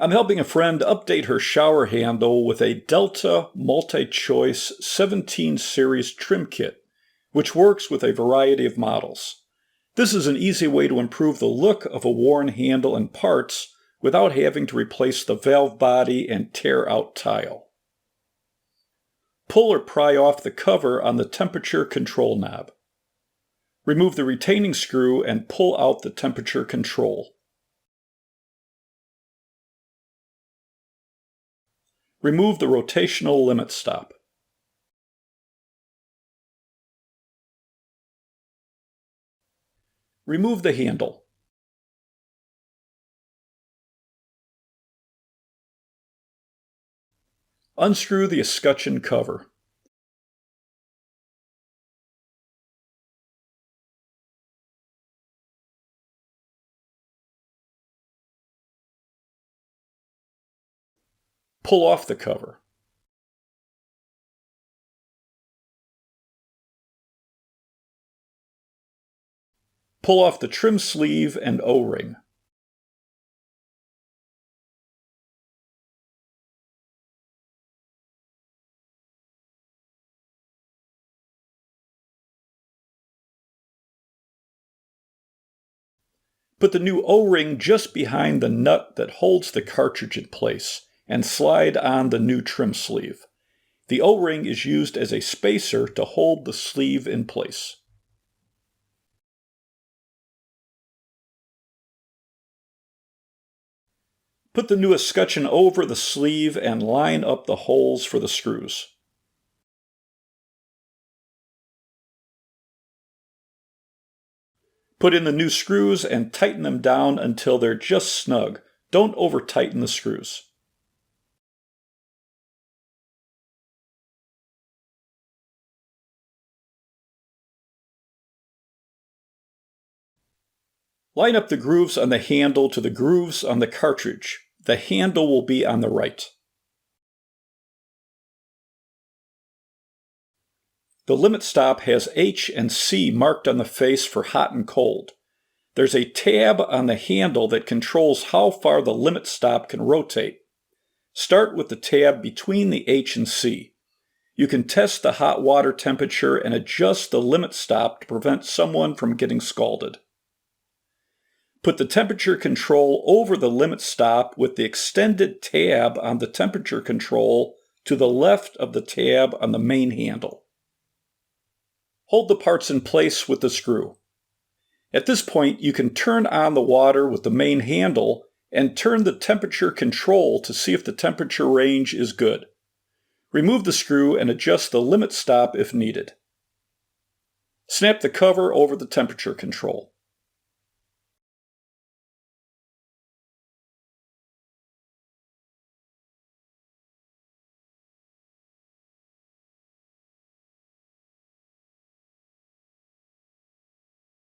I'm helping a friend update her shower handle with a Delta Multi-Choice 17 Series trim kit, which works with a variety of models. This is an easy way to improve the look of a worn handle and parts without having to replace the valve body and tear out tile. Pull or pry off the cover on the temperature control knob. Remove the retaining screw and pull out the temperature control. Remove the rotational limit stop. Remove the handle. Unscrew the escutcheon cover. Pull off the cover. Pull off the trim sleeve and O-ring. Put the new O-ring just behind the nut that holds the cartridge in place and slide on the new trim sleeve. The O-ring is used as a spacer to hold the sleeve in place. Put the new escutcheon over the sleeve and line up the holes for the screws. Put in the new screws and tighten them down until they're just snug. Don't over-tighten the screws. Line up the grooves on the handle to the grooves on the cartridge. The handle will be on the right. The limit stop has H and C marked on the face for hot and cold. There's a tab on the handle that controls how far the limit stop can rotate. Start with the tab between the H and C. You can test the hot water temperature and adjust the limit stop to prevent someone from getting scalded. Put the temperature control over the limit stop with the extended tab on the temperature control to the left of the tab on the main handle. Hold the parts in place with the screw. At this point, you can turn on the water with the main handle and turn the temperature control to see if the temperature range is good. Remove the screw and adjust the limit stop if needed. Snap the cover over the temperature control.